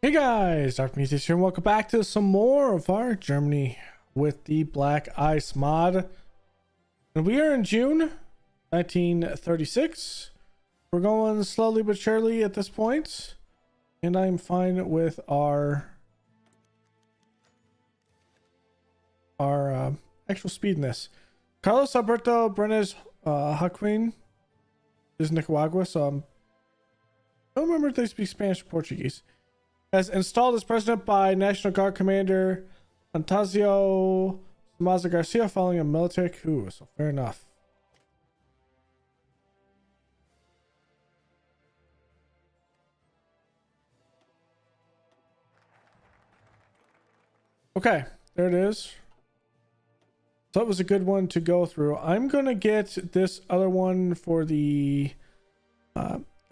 Hey guys, Dark Musician here, and welcome back to some more of our Germany with the Black Ice mod. And we are in June 1936. We're going slowly but surely at this point, and I'm fine with our actual speed in this. Carlos Alberto Brenes Joaquin is Nicaragua, so I don't remember if they speak Spanish or Portuguese. As installed as president by National Guard Commander Antasio Maza Garcia following a military coup. So fair enough. Okay, there it is. So that was a good one to go through. I'm going to get this other one for the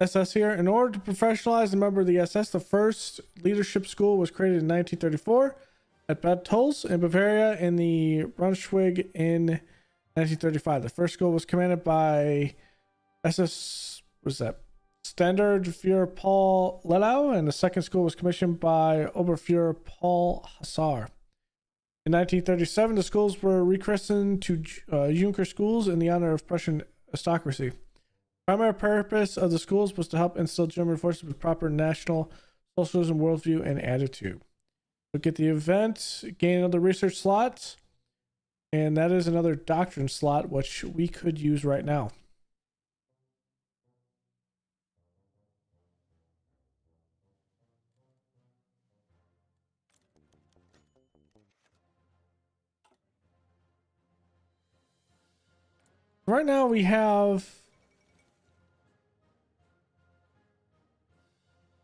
SS here. In order to professionalize a member of the SS, the first leadership school was created in 1934 at Bad Tolz in Bavaria in the Brunswick in 1935. The first school was commanded by SS, what was that? Standardführer Paul Lelau, and the second school was commissioned by Oberfuhrer Paul Hassar. In 1937, the schools were rechristened to Junker schools in the honor of Prussian aristocracy. Primary purpose of the schools was to help instill German forces with proper national socialism worldview and attitude. So get the event, gain another research slot, and that is another doctrine slot, which we could use right now. Right now we have...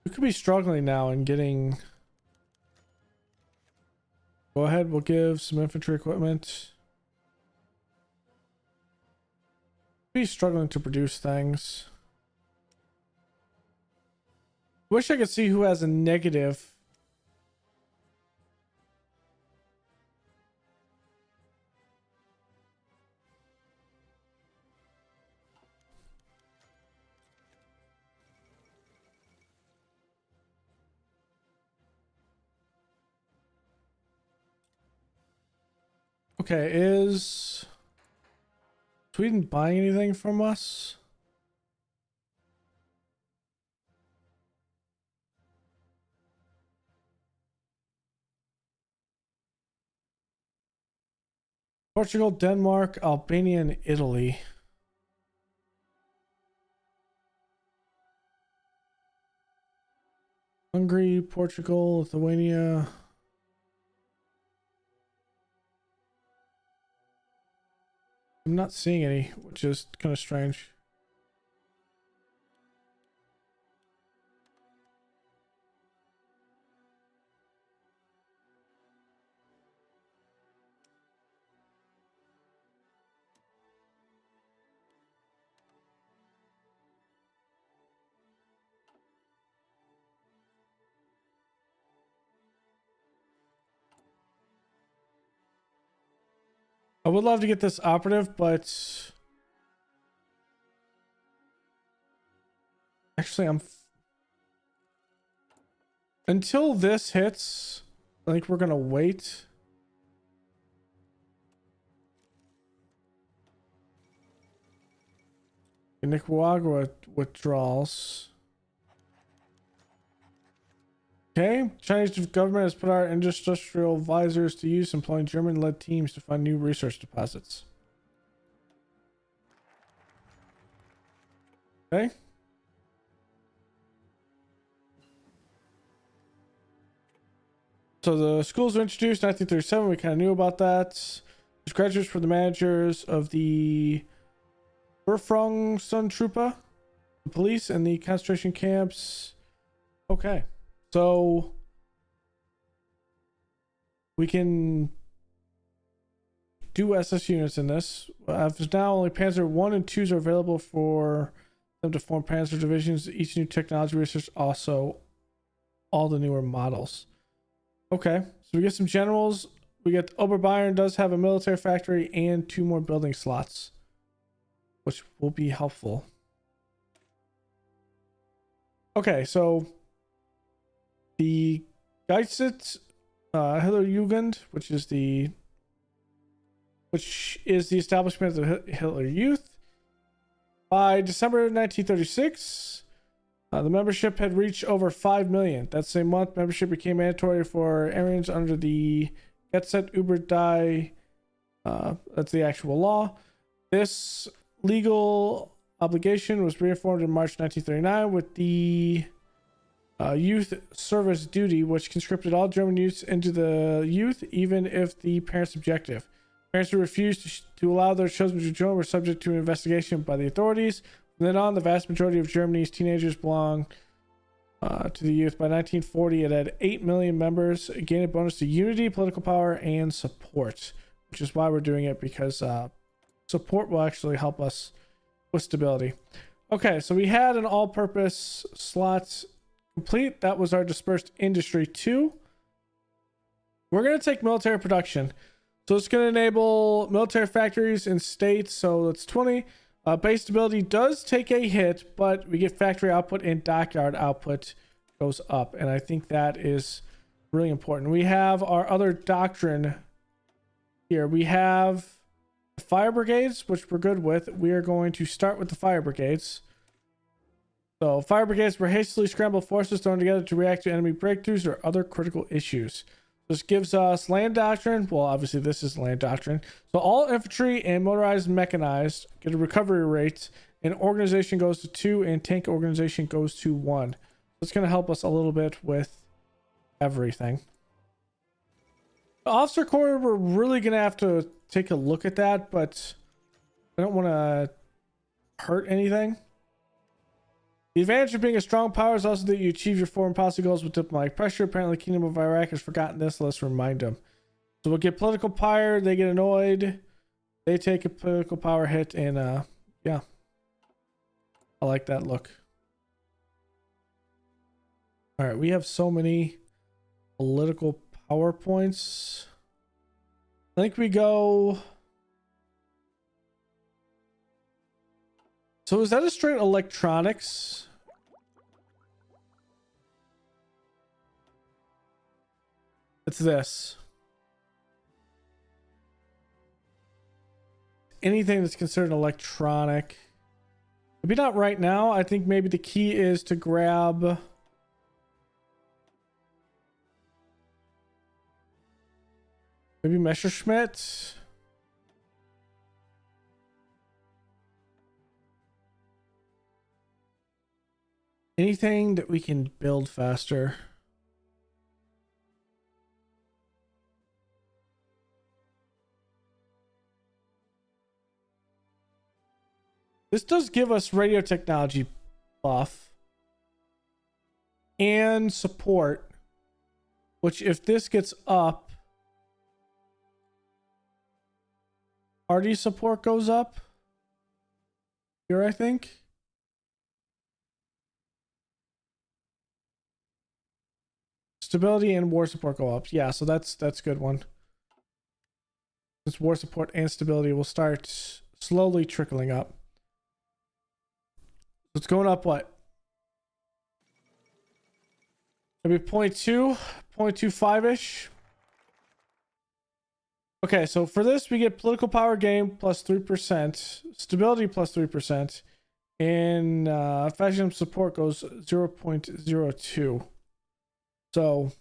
We could be struggling now in getting... Go ahead, we'll give some infantry equipment. Be struggling to produce things. Wish I could see who has a negative. Okay, is Sweden buying anything from us? Portugal, Denmark, Albania, and Italy. Hungary, Portugal, Lithuania. I'm not seeing any, which is kind of strange. I would love to get this operative, but actually until this hits, I think we're gonna wait. Nicaragua withdrawals. Okay, Chinese government has put our industrial advisors to use, employing German-led teams to find new research deposits. Okay. So the schools were introduced in 1937. We kind of knew about that. There's graduates for the managers of the Befreiungsstruppe, the police, and the concentration camps. Okay. So we can do SS units in this. As now, only Panzer 1 and 2s are available for them to form Panzer divisions. Each new technology research, also all the newer models. Okay, so we get some generals. We get Oberbayern does have a military factory and 2 more building slots, which will be helpful. Okay, so the Geistet Hitlerjugend, which is the establishment of the Hitler Youth. By December 1936, the membership had reached over 5 million. That same month, membership became mandatory for Aryans under the Gesetz über die. That's the actual law. This legal obligation was reaffirmed in March 1939 with the youth service duty, which conscripted all German youths into the youth, even if the parents objected. Parents who refused to allow their children to join were subject to an investigation by the authorities. From then on, the vast majority of Germany's teenagers belonged to the youth. By 1940, it had 8 million members, again a bonus to unity, political power, and support, which is why we're doing it, because support will actually help us with stability. Okay, so we had an all-purpose slot complete. That was our dispersed industry 2. We're going to take military production. So it's going to enable military factories in states. So that's 20. Base stability does take a hit, but we get factory output and dockyard output goes up. And I think that is really important. We have our other doctrine here. We have fire brigades, which we're good with. We are going to start with the fire brigades. So fire brigades were hastily scrambled forces thrown together to react to enemy breakthroughs or other critical issues. This gives us land doctrine. Well, obviously this is land doctrine. So all infantry and motorized mechanized get a recovery rate, and organization goes to 2 and tank organization goes to 1. So it's going to help us a little bit with everything. The officer corps, we're really going to have to take a look at that, but I don't want to hurt anything. The advantage of being a strong power is also that you achieve your foreign policy goals with diplomatic pressure. Apparently, Kingdom of Iraq has forgotten this. Let's remind them. So we'll get political power. They get annoyed. They take a political power hit, and yeah, I like that look. All right, we have so many political PowerPoints. I think we go. So is that a straight electronics? It's this. Anything that's considered electronic. Maybe not right now. I think maybe the key is to grab. Maybe Messerschmitt. Anything that we can build faster. This does give us radio technology buff and support, which if this gets up, party support goes up here, I think. Stability and war support go up. Yeah, so that's a good one. This war support and stability will start slowly trickling up. It's going up what? Maybe 0.2, 0.25-ish. Okay, so for this we get political power gain plus 3%, stability plus 3%, and fascism support goes 0.02. So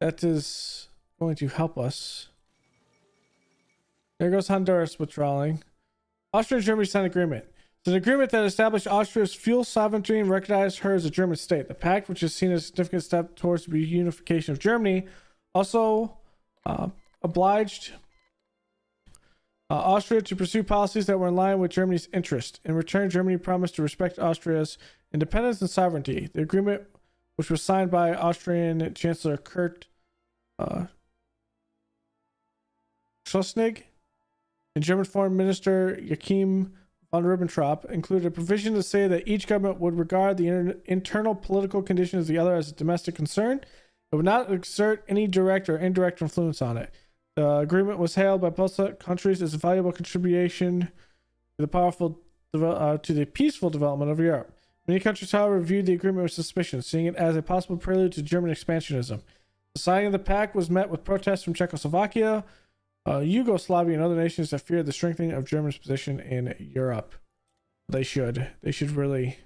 that is going to help us. There goes Honduras withdrawing. Austria and Germany signed an agreement. It's an agreement that established Austria's fuel sovereignty and recognized her as a German state. The pact, which is seen as a significant step towards the reunification of Germany, also obliged Austria to pursue policies that were in line with Germany's interest. In return, Germany promised to respect Austria's independence and sovereignty. The agreement, which was signed by Austrian Chancellor Kurt Schuschnigg and German Foreign Minister Joachim von Ribbentrop, included a provision to say that each government would regard the internal political conditions of the other as a domestic concern. It would not exert any direct or indirect influence on it. The agreement was hailed by both countries as a valuable contribution to the peaceful development of Europe. Many countries, however, viewed the agreement with suspicion, seeing it as a possible prelude to German expansionism. The signing of the pact was met with protests from Czechoslovakia, Yugoslavia, and other nations that feared the strengthening of Germany's position in Europe. They should really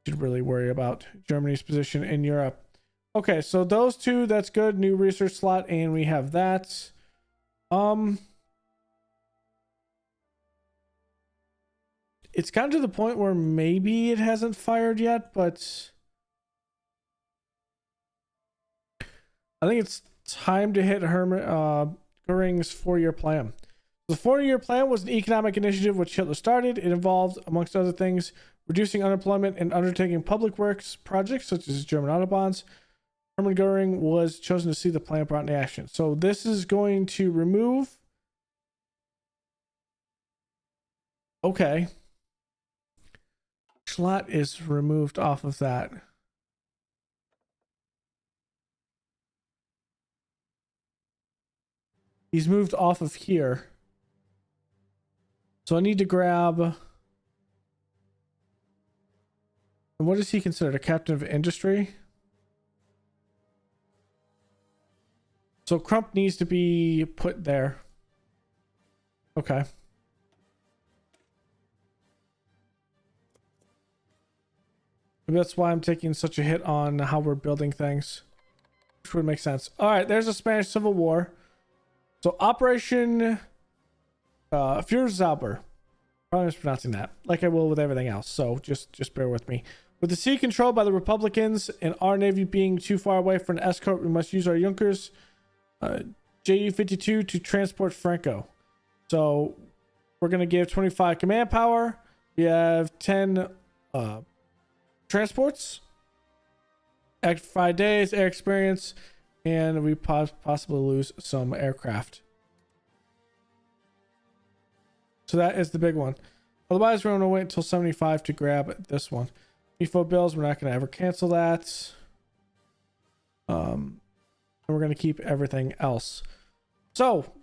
worry about Germany's position in Europe. Okay, so those two, that's good. New research slot, and we have that. It's gotten to the point where maybe it hasn't fired yet, but I think it's time to hit Goering's 4-year plan. The 4-year plan was an economic initiative which Hitler started. It involved, amongst other things, reducing unemployment and undertaking public works projects such as German autobahns. Hermann Goering was chosen to see the plan brought into action. So this is going to remove. Okay. Schlatt is removed off of that. He's moved off of here. So I need to grab. And what is he considered? A captain of industry? So Crump needs to be put there. Okay. Maybe that's why I'm taking such a hit on how we're building things. Which would make sense. Alright, there's a Spanish Civil War. So Operation Führerzauber. Probably mispronouncing that, like I will with everything else. So just bear with me. With the sea controlled by the Republicans and our Navy being too far away for an escort, we must use our Junkers Ju-52 to transport Franco. So we're going to give 25 command power. We have 10 transports. Active 5 days, air experience, and we possibly lose some aircraft. So that is the big one. Otherwise, we're going to wait until 75 to grab this one. EFO bills, we're not going to ever cancel that. And we're going to keep everything else. So,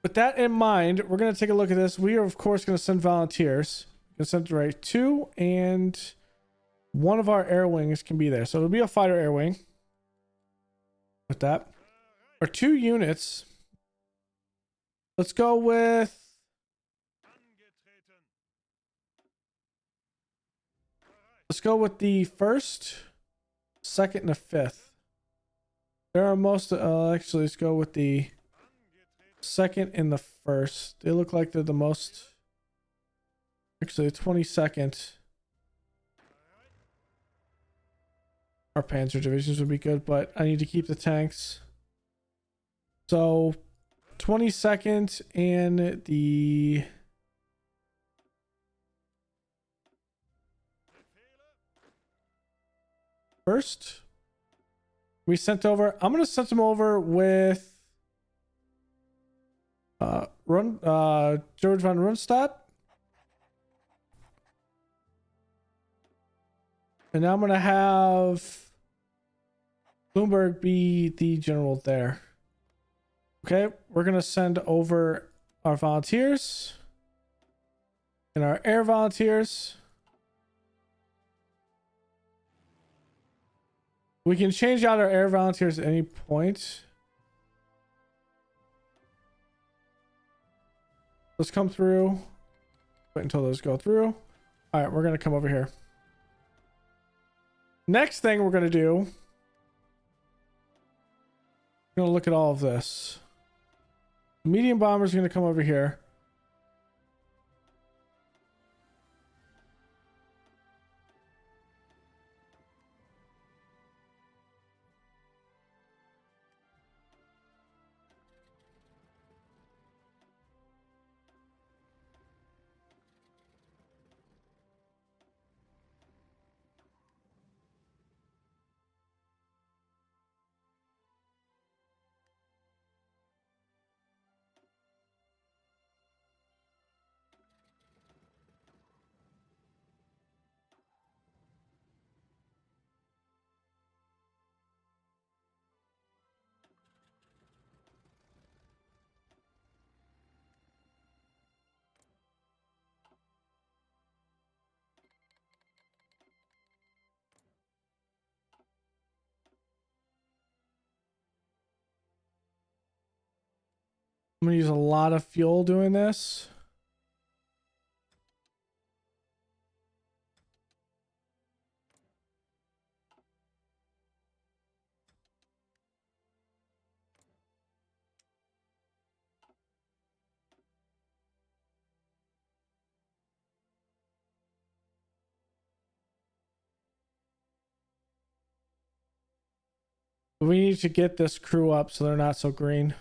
with that in mind, we're going to take a look at this. We are, of course, going to send volunteers. We're going to send right 2, and one of our air wings can be there. So it'll be a fighter air wing. With that. Our 2 units. Let's go with... Let's go with the 1st, 2nd, and the 5th. There are most... actually, let's go with the 2nd and the 1st. They look like they're the most... Actually, the 22nd. Our Panzer divisions would be good, but I need to keep the tanks. So, 22nd and the... First, we sent over. I'm gonna send them over with George von Rundstedt, and now I'm gonna have Bloomberg be the general there. Okay, we're gonna send over our volunteers and our air volunteers. We can change out our air volunteers at any point. Let's come through. Wait until those go through. All right, we're going to come over here. Next thing we're going to do. We're going to look at all of this. Medium bombers are going to come over here. I'm gonna use a lot of fuel doing this. We need to get this crew up so they're not so green.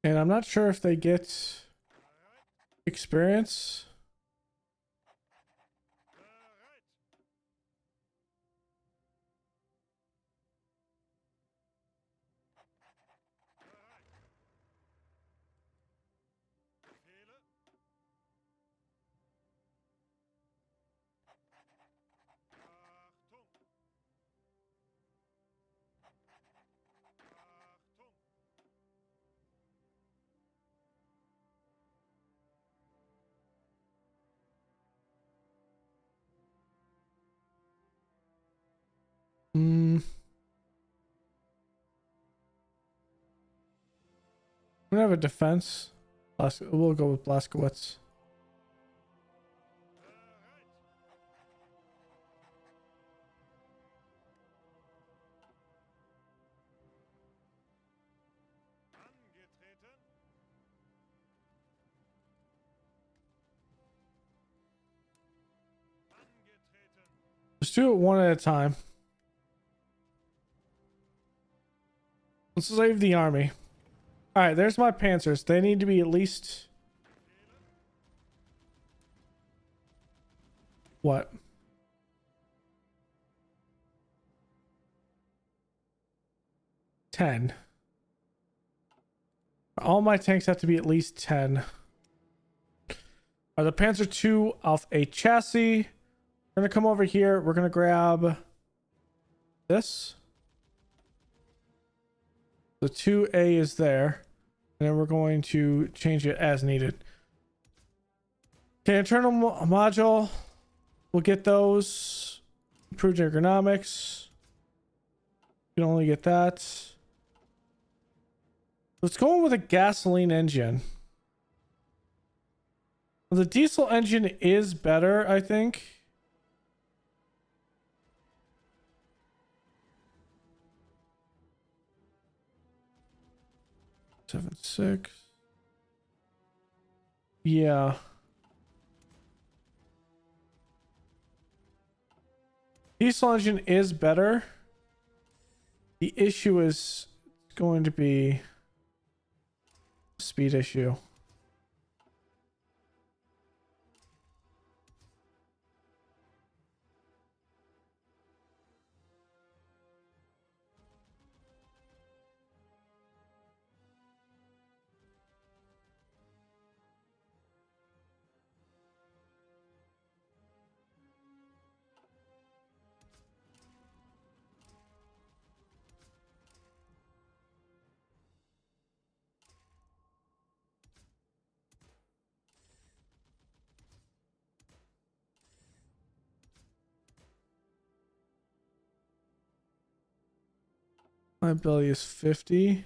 And I'm not sure if they get experience. Hmm. We have a defense. We'll go with Blaskowitz. Let's do it one at a time. Let's save the army. All right, there's my Panzers. They need to be at least what? 10. All my tanks have to be at least 10. Are the Panzer II off a chassis? We're gonna come over here. We're gonna grab this. The 2A is there. And then we're going to change it as needed. Okay, internal module. We'll get those. Improved ergonomics. You can only get that. Let's go in with a gasoline engine. The diesel engine is better, I think. Seven, 6. Yeah. Diesel engine is better. The issue is going to be speed issue. My ability is 50.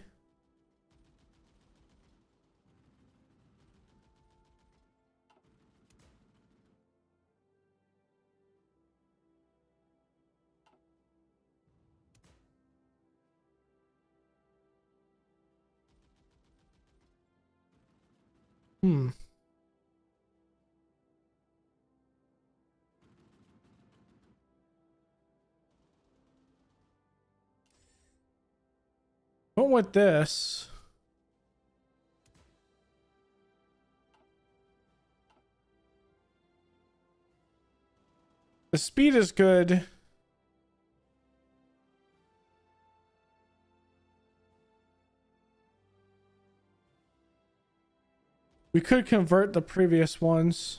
Hmm. Going with this. The speed is good. We could convert the previous ones.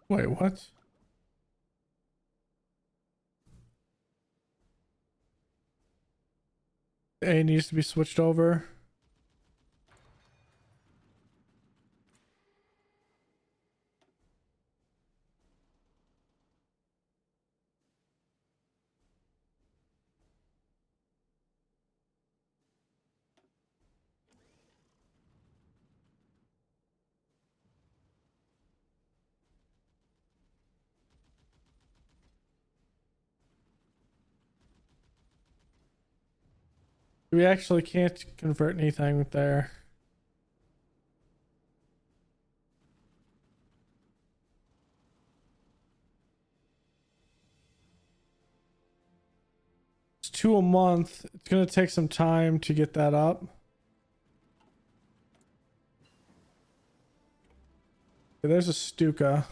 Wait, what? A needs to be switched over. We actually can't convert anything there. It's 2 a month. It's gonna take some time to get that up. Okay, there's a Stuka.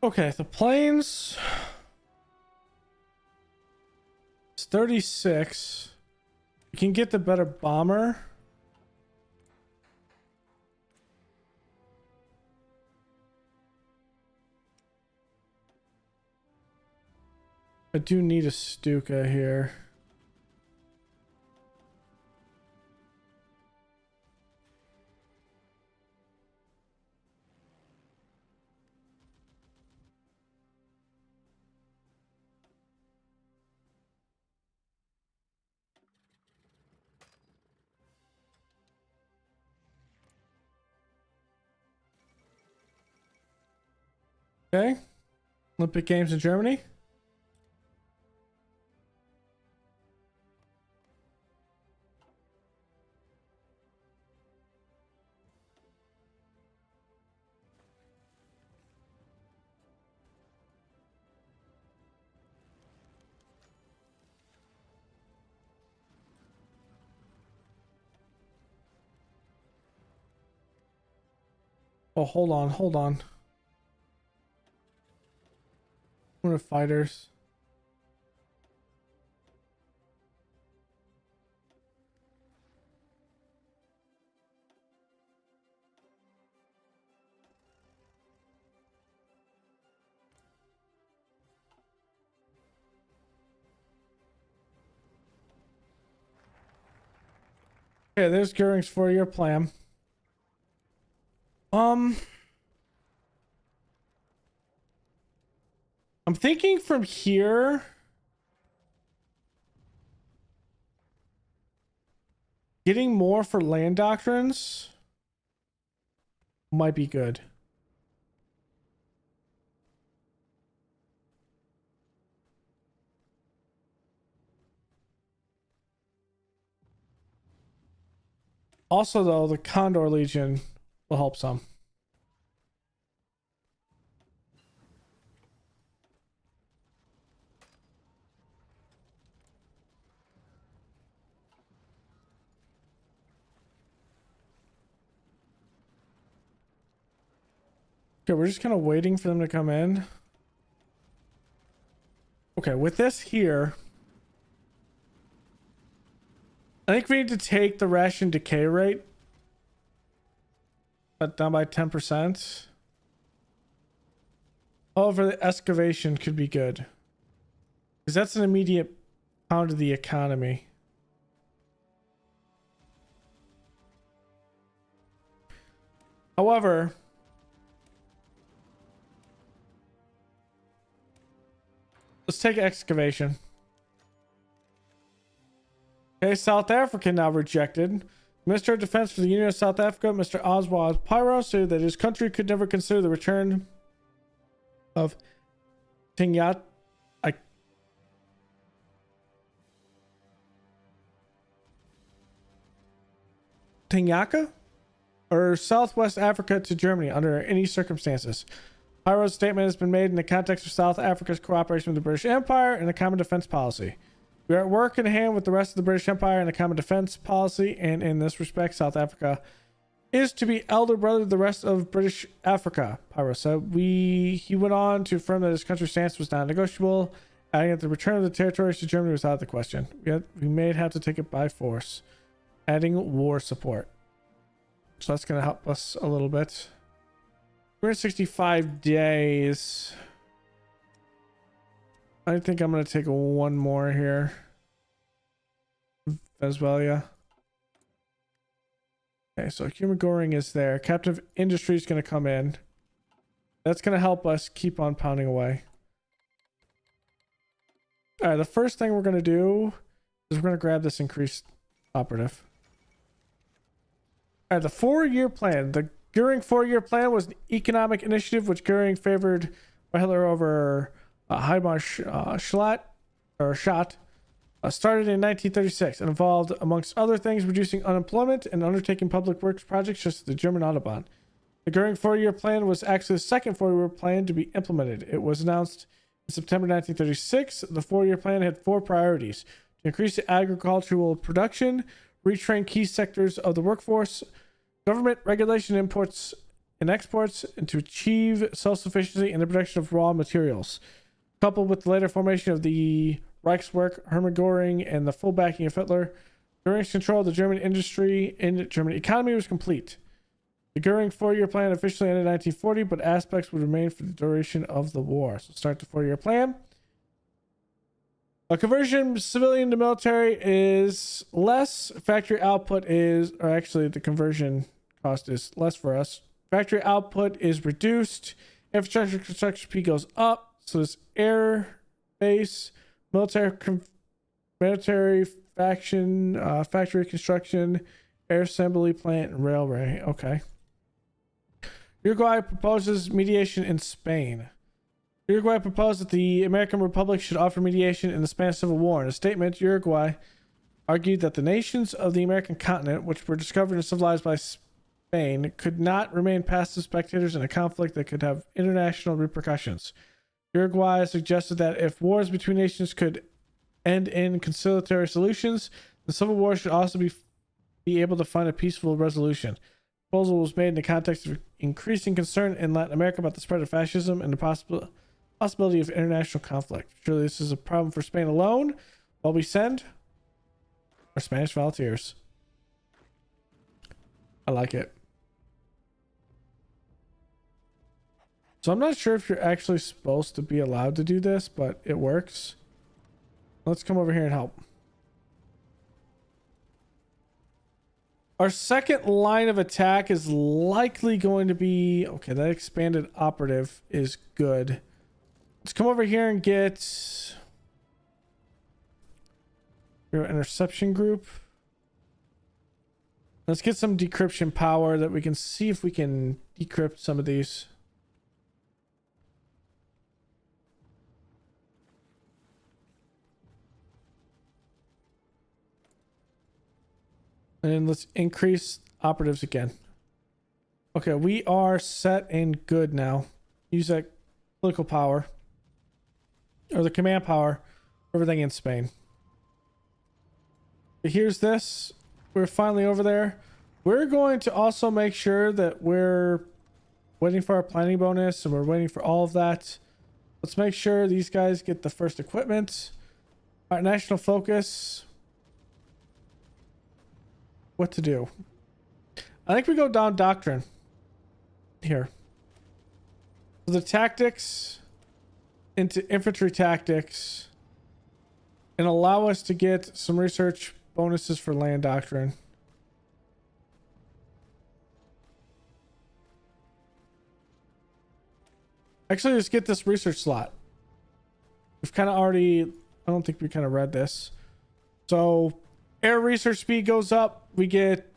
Okay, the planes. It's 36. We can get the better bomber. I do need a Stuka here. Okay. Olympic Games in Germany. Oh, hold on, hold on. What are fighters? Okay, there's Goering's for your plan. Um, I'm thinking from here. Getting more for land doctrines might be good. Also, though, the Condor Legion will help some. Okay, we're just kind of waiting for them to come in. Okay, with this here, I think we need to take the ration decay rate down by 10%. However, the excavation could be good, because that's an immediate pound of the economy. However, let's take excavation. Okay, South Africa now rejected. Minister of Defense for the Union of South Africa, Mr. Oswald Pyro, said that his country could never consider the return of Tanyaka or Southwest Africa to Germany under any circumstances. Pyro's statement has been made in the context of South Africa's cooperation with the British Empire and the common defense policy. We are at work in hand with the rest of the British Empire and the common defense policy, and in this respect, South Africa is to be elder brother to the rest of British Africa, Pyro said. He went on to affirm that his country's stance was non-negotiable, adding that the return of the territories to Germany was out of the question. Yet we may have to take it by force, adding war support. So that's going to help us a little bit. 365 days. I think I'm going to take one more here. Venezuela. Okay, so human goring is there. Captive industry is going to come in. That's going to help us keep on pounding away. All right, the first thing we're going to do is we're going to grab this increased operative. All right, the 4-year plan. The Goering 4-year plan was an economic initiative which Goering favored by Hitler over Heimar Schott. Started in 1936 and involved, amongst other things, reducing unemployment and undertaking public works projects such as the German Autobahn. The Goering 4-year plan was actually the second 4-year plan to be implemented. It was announced in September 1936. The 4-year plan had 4 priorities: to increase the agricultural production, retrain key sectors of the workforce, government regulation imports and exports, and to achieve self-sufficiency in the production of raw materials. Coupled with the later formation of the Reichswerk, Hermann Göring, and the full backing of Hitler, Göring's control of the German industry and German economy was complete. The Göring 4-year plan officially ended in 1940, but aspects would remain for the duration of the war. So start the 4-year plan. A conversion civilian to military is less. Factory output is, or actually the conversion cost is less for us. Factory output is reduced. Infrastructure construction P goes up. So this air base, military faction, factory construction, air assembly plant, and railway. Okay. Uruguay proposes mediation in Spain. Uruguay proposed that the American Republic should offer mediation in the Spanish Civil War. In a statement, Uruguay argued that the nations of the American continent, which were discovered and civilized by Spain, could not remain passive spectators in a conflict that could have international repercussions. Uruguay suggested that if wars between nations could end in conciliatory solutions, the Civil War should also be able to find a peaceful resolution. The proposal was made in the context of increasing concern in Latin America about the spread of fascism and the possibility of international conflict. Surely this is a problem for Spain alone, while we send our Spanish volunteers. I like it. So I'm not sure if you're actually supposed to be allowed to do this, but it works. Let's come over here and help. Our second line of attack is likely going to be... Okay, that expanded operative is good. Let's come over here and get... your interception group. Let's get some decryption power that we can see if we can decrypt some of these. And let's increase operatives again. Okay, we are set and good now. Use that political power. Or the command power. Everything in Spain. Here's this. We're finally over there. We're going to also make sure that we're waiting for our planning bonus, and we're waiting for all of that. Let's make sure these guys get the first equipment. All right, national focus. What to do? I think we go down doctrine here. So the tactics into infantry tactics and allow us to get some research bonuses for land doctrine. Actually, let's get this research slot. We've kind of already, I don't think we kind of read this. So air research speed goes up. We get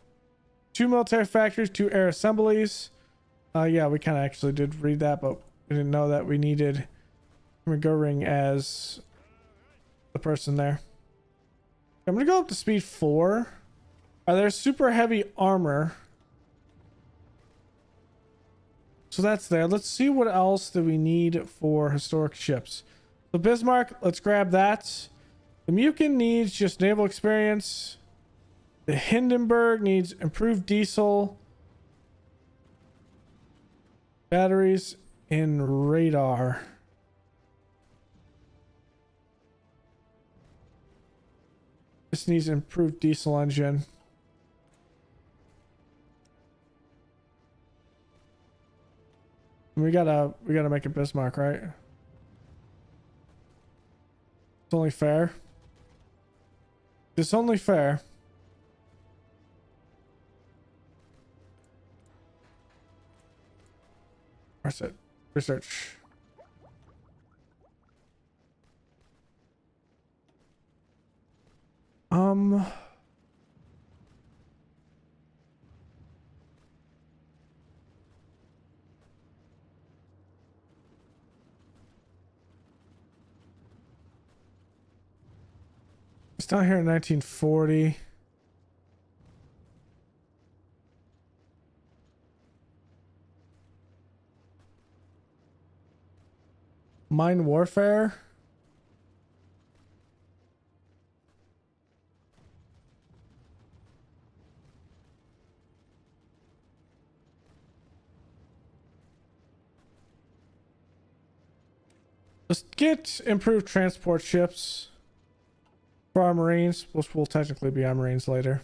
2 military factories, 2 air assemblies. Yeah, we kind of actually did read that, but we didn't know that we needed McGurring as the person there. I'm gonna go up to speed 4. There's super heavy armor. So that's there. Let's see what else do we need for historic ships. So Bismarck, let's grab that. The Mukin needs just naval experience. The Hindenburg needs improved diesel, batteries, and radar. This needs improved diesel engine. We gotta make a Bismarck, right? It's only fair. It's only fair. Where's it? Research. It's down here in 1940. Mine warfare. Let's get improved transport ships for our Marines, which will technically be our Marines later.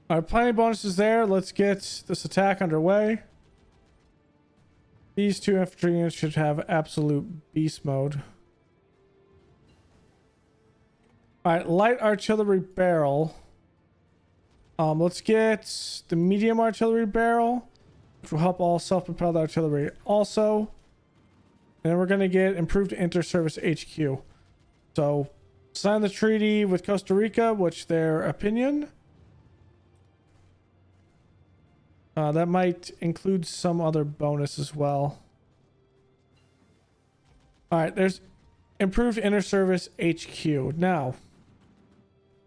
All right, planning bonuses there. Let's get this attack underway. These 2 infantry units should have absolute beast mode. All right, light artillery barrel. Let's get the medium artillery barrel, which will help all self-propelled artillery also. And then we're going to get improved inter-service HQ. So sign the treaty with Costa Rica, which their opinion. That might include some other bonus as well. All right, there's improved inter-service HQ. Now,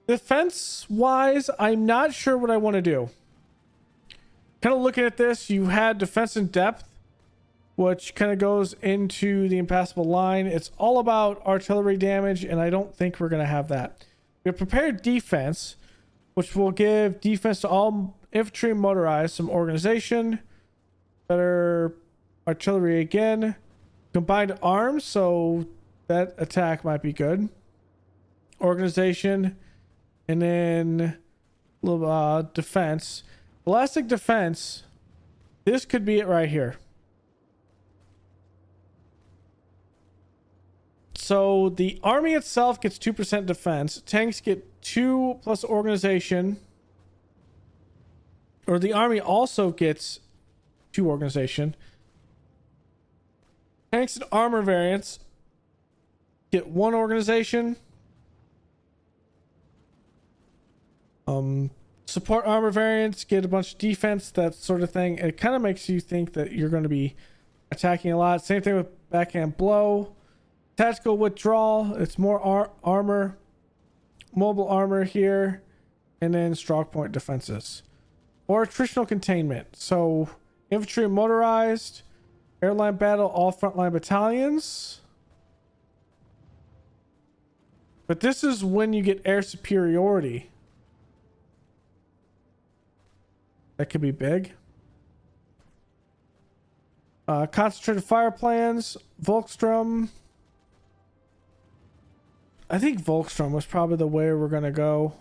defense-wise, I'm not sure what I want to do. Kind of looking at this, you had defense in depth, which kind of goes into the impassable line. It's all about artillery damage, and I don't think we're going to have that. We have prepared defense, which will give defense to all infantry motorized some organization, better artillery again, combined arms, so that attack might be good. Organization, and then a little defense. Elastic defense. This could be it right here. So the army itself gets 2% defense. Tanks get 2 plus organization. Or the army also gets 2 organization. Tanks and armor variants get 1 organization. Support armor variants get a bunch of defense, that sort of thing. It kind of makes you think that you're going to be attacking a lot. Same thing with backhand blow. Tactical withdrawal, it's more armor, mobile armor here, and then strong point defenses. Or attritional containment. So infantry and motorized, airline battle, all frontline battalions. But this is when you get air superiority. That could be big. Concentrated fire plans, Volkstrom. I think Volkstrom was probably the way we're gonna go.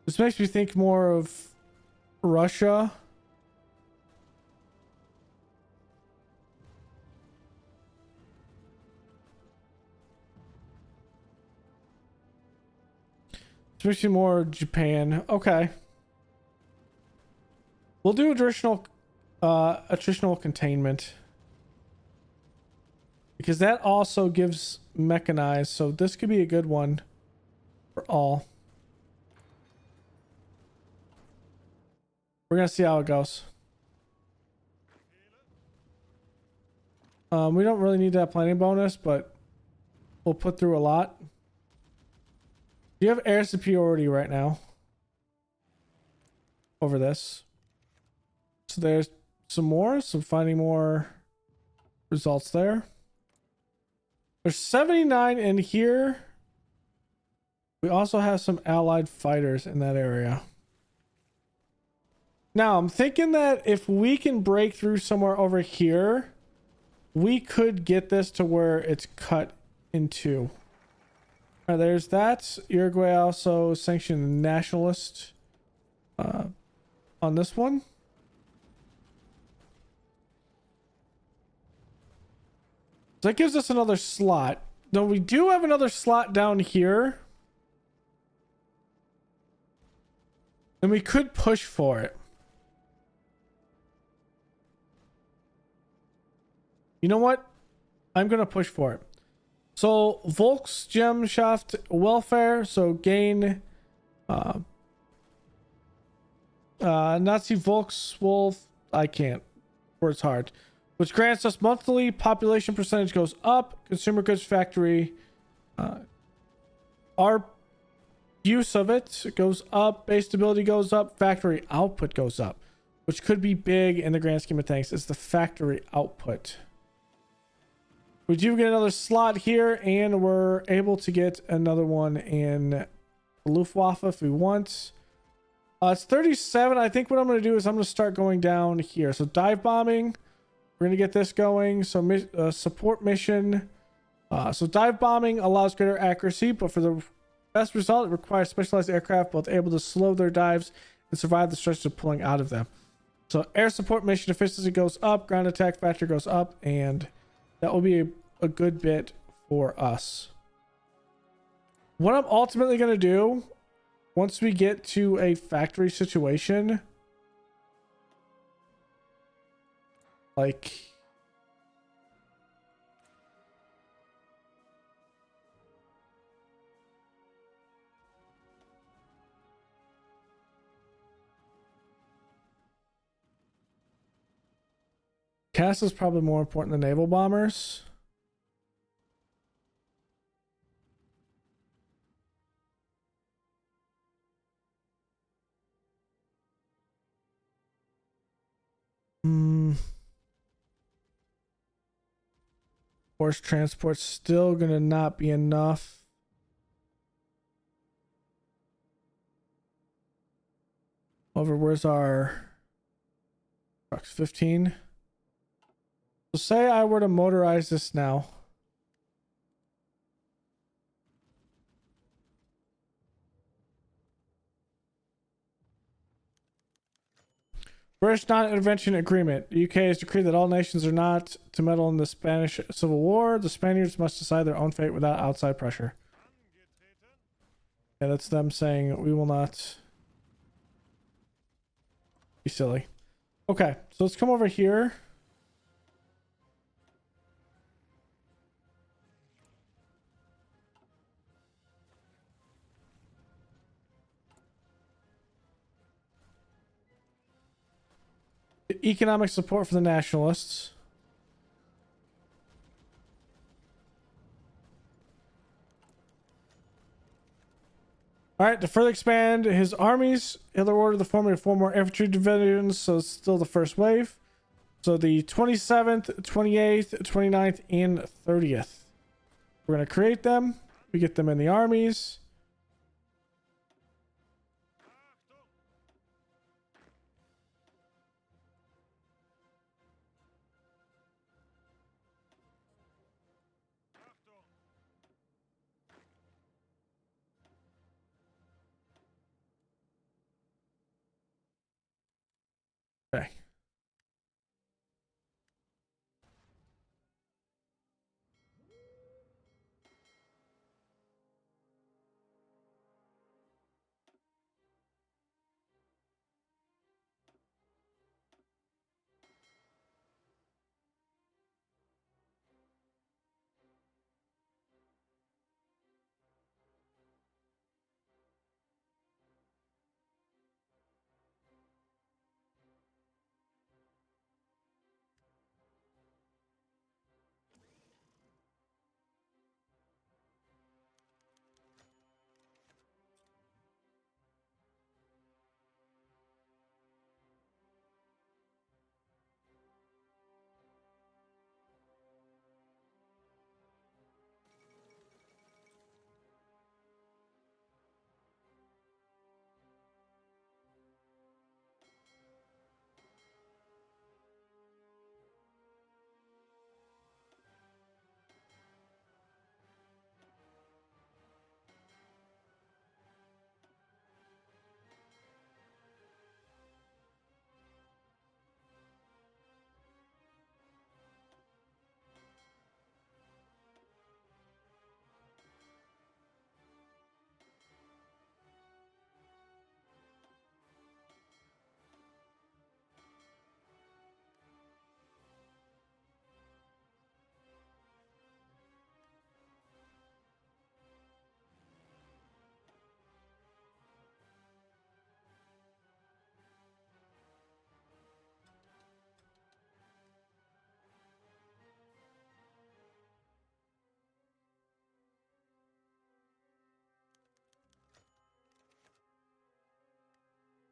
This makes me think more of Russia. Especially more Japan. Okay. We'll do attritional containment. Because that also gives mechanized, so this could be a good one for all. We're gonna see how it goes. We don't really need that planning bonus, but we'll put through a lot. You have air superiority right now over this. So there's some more, so finding more results there. There's 79 in here. We also have some allied fighters in that area. Now, I'm thinking that if we can break through somewhere over here, we could get this to where it's cut in two. All right, there's that. Uruguay also sanctioned the nationalist on this one. So that gives us another slot. Now we do have another slot down here. And we could push for it. You know what? I'm going to push for it. So Volksgemeinschaft welfare. So gain Nazi Volkswolf. I can't. Words hard. Which grants us monthly population percentage goes up. Consumer goods factory. Our use of it goes up. Base stability goes up. Factory output goes up. Which could be big in the grand scheme of things. It's the factory output. We do get another slot here, and we're able to get another one in Luftwaffe if we want. It's 37. I think what I'm going to do is I'm going to start going down here. So dive bombing. We're going to get this going. So support mission. So dive bombing allows greater accuracy, but for the best result, it requires specialized aircraft both able to slow their dives and survive the stress of pulling out of them. So air support mission efficiency goes up. Ground attack factor goes up, and that will be a good bit for us. What I'm ultimately going to do once we get to a factory situation, like Castle's probably more important than naval bombers. Force transport's still gonna not be enough. Over, where's our trucks? 15. So say I were to motorize this now. British non-intervention agreement. The UK has decreed that all nations are not to meddle in the Spanish Civil War. The Spaniards must decide their own fate without outside pressure. Yeah, that's them saying we will not be silly. Okay, so let's come over here. Economic support for the nationalists. All right, to further expand his armies, Hitler ordered the forming of 4 more infantry divisions, so it's still the first wave. So the 27th, 28th, 29th, and 30th. We're going to create them. We get them in the armies. Okay.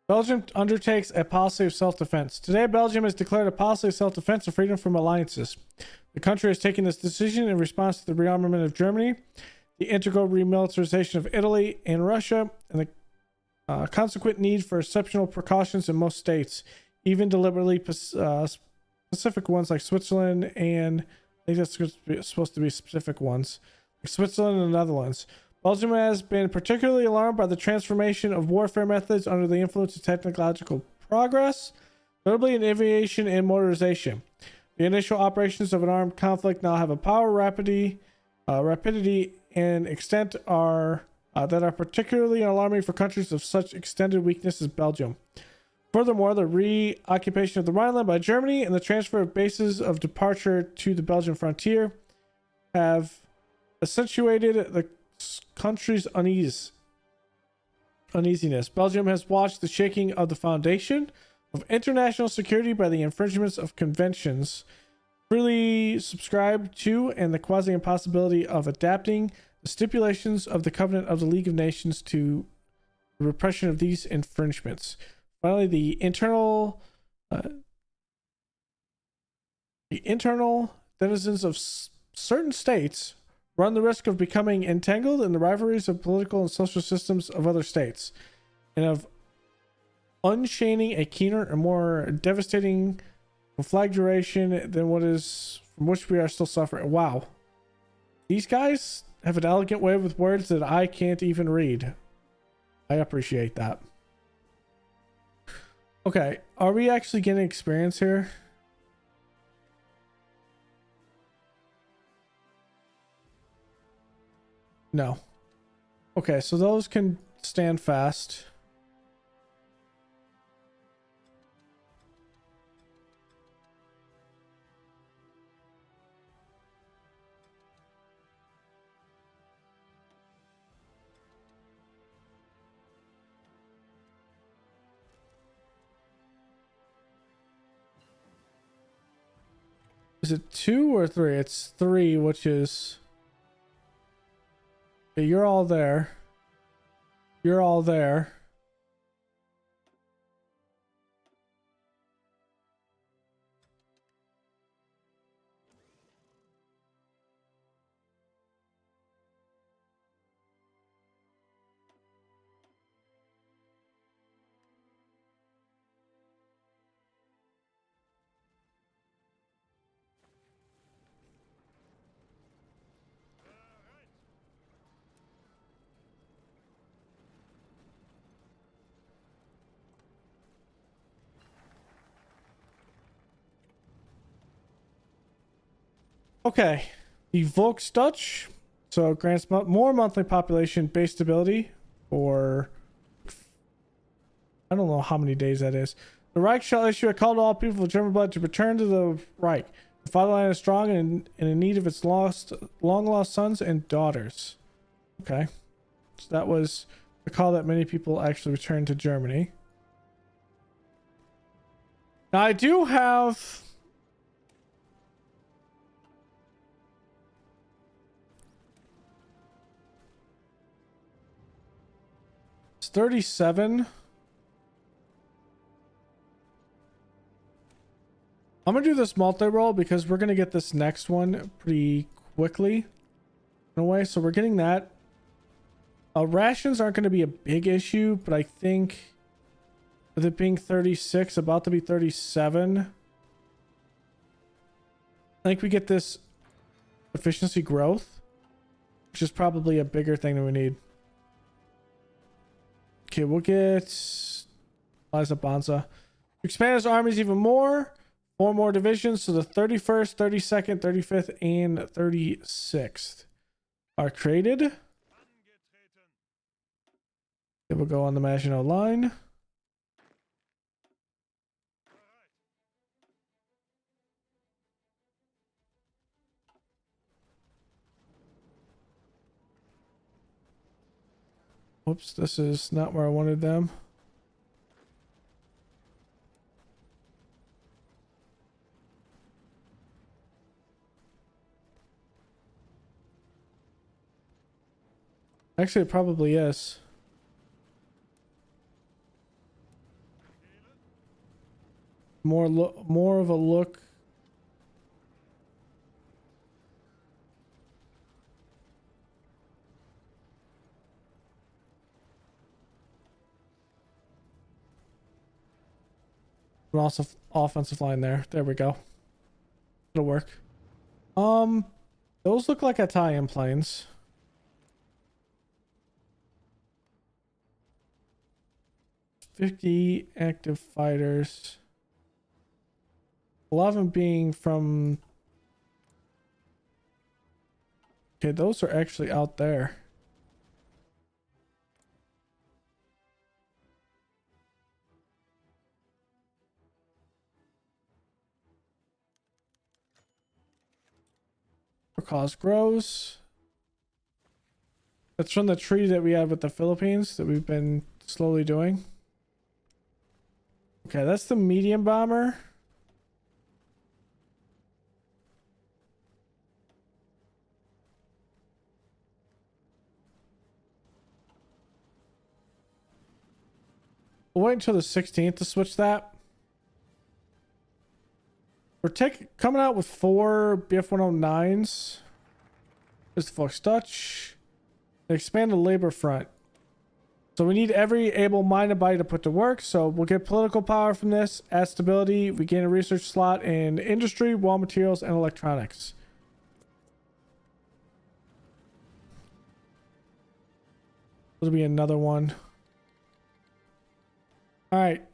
Belgium undertakes a policy of self-defense. Today, Belgium has declared a policy of self-defense and freedom from alliances. The country has taken this decision in response to the rearmament of Germany, the integral remilitarization of Italy and Russia, and the consequent need for exceptional precautions in most states, even deliberately specific ones like Switzerland and I think that's supposed to be specific ones like Switzerland and the Netherlands. Belgium has been particularly alarmed by the transformation of warfare methods under the influence of technological progress, notably in aviation and motorization. The initial operations of an armed conflict now have a power, rapidity, and extent that are particularly alarming for countries of such extended weakness as Belgium. Furthermore, the reoccupation of the Rhineland by Germany and the transfer of bases of departure to the Belgian frontier have accentuated the country's uneasiness. Belgium has watched the shaking of the foundation of international security by the infringements of conventions freely subscribed to and the quasi-impossibility of adapting the stipulations of the Covenant of the League of Nations to the repression of these infringements. Finally, the internal denizens of certain states run the risk of becoming entangled in the rivalries of political and social systems of other states, and of unchaining a keener and more devastating conflagration than what is from which we are still suffering. Wow. These guys have an elegant way with words that I can't even read. I appreciate that. Okay, are we actually getting experience here? No. Okay, so those can stand fast. Is it 2 or 3? It's 3, which is... Okay, you're all there. You're all there. Okay. The Volksdeutsche. So it grants more monthly population base stability for I don't know how many days that is. The Reich shall issue a call to all people of German blood to return to the Reich. The fatherland is strong and in need of its long lost sons and daughters. Okay. So that was a call that many people actually returned to Germany. Now I do have it's 37. I'm gonna do this multi-roll because we're gonna get this next one pretty quickly in a way. So we're getting that. Rations aren't gonna be a big issue, but I think with it being 36, about to be 37, I think we get this efficiency growth, which is probably a bigger thing than we need. Okay, we'll get Liza Bonza. Expand his armies even more. 4 more divisions, so the 31st, 32nd, 35th, and 36th are created. Then we'll go on the Maginot Line. Whoops, this is not where I wanted them. Actually, it probably is. More of a look. And also offensive line there. There we go. It'll work. Those look like Italian planes. $50 active fighters. 11 being from... Okay, those are actually out there. Our cost grows. That's from the treaty that we have with the Philippines that we've been slowly doing. Okay, that's the medium bomber. We'll wait until the 16th to switch that. We're coming out with 4 BF-109s. There's the Volksdeutsche. Expand the labor front. So we need every able-minded body to put to work. So we'll get political power from this. Add stability. We gain a research slot in industry, raw materials, and electronics. This will be another one. All right.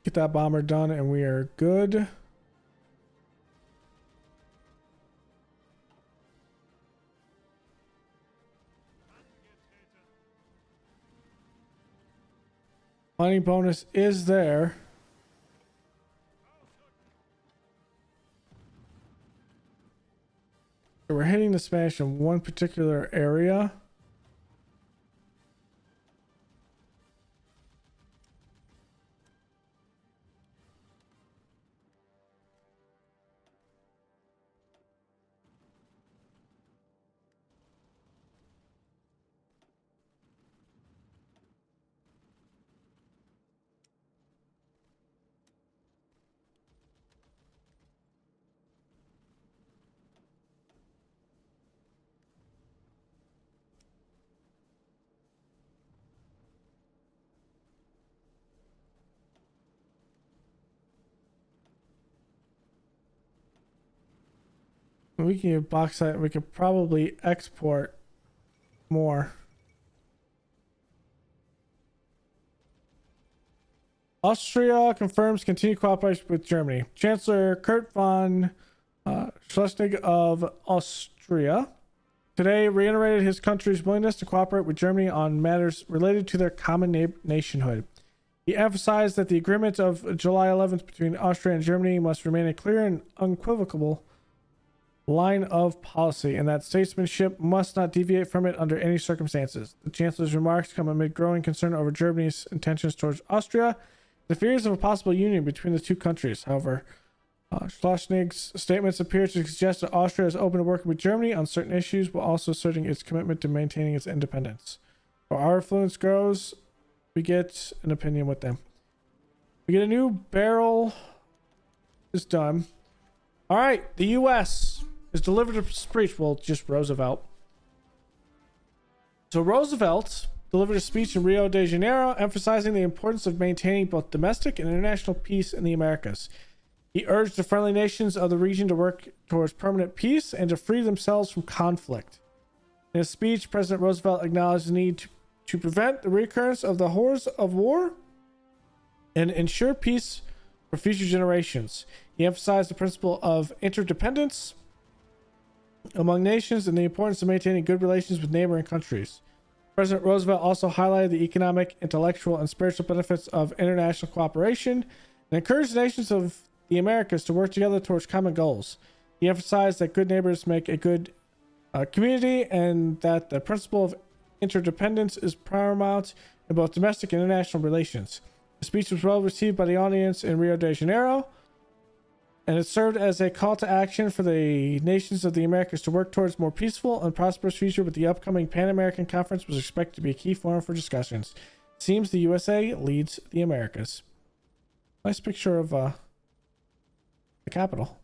Get that bomber done and we are good. Money bonus is there. So we're hitting the Spanish in one particular area. We can get bauxite. We could probably export more. Austria confirms continued cooperation with Germany. Chancellor Kurt von Schleswig of Austria today reiterated his country's willingness to cooperate with Germany on matters related to their common nationhood. He emphasized that the agreement of July 11th between Austria and Germany must remain a clear and unequivocal line of policy, and that statesmanship must not deviate from it under any circumstances. The Chancellor's remarks come amid growing concern over Germany's intentions towards Austria, the fears of a possible union between the two countries. However, Schleswig's statements appear to suggest that Austria is open to working with Germany on certain issues while also asserting its commitment to maintaining its independence. While our influence grows, we get an opinion with them. We get a new barrel. Is done. All right, the U.S. is delivered a speech. Well, just Roosevelt. So Roosevelt delivered a speech in Rio de Janeiro emphasizing the importance of maintaining both domestic and international peace in the Americas. He urged the friendly nations of the region to work towards permanent peace and to free themselves from conflict. In his speech, President Roosevelt acknowledged the need to prevent the recurrence of the horrors of war and ensure peace for future generations. He emphasized the principle of interdependence among nations and the importance of maintaining good relations with neighboring countries. President Roosevelt also highlighted the economic, intellectual, and spiritual benefits of international cooperation and encouraged the nations of the Americas to work together towards common goals. He emphasized that good neighbors make a good community and that the principle of interdependence is paramount in both domestic and international relations. The speech was well received by the audience in Rio de Janeiro, and it served as a call to action for the nations of the Americas to work towards a more peaceful and prosperous future, with the upcoming Pan-American Conference was expected to be a key forum for discussions. It seems the USA leads the Americas. Nice picture of the capital.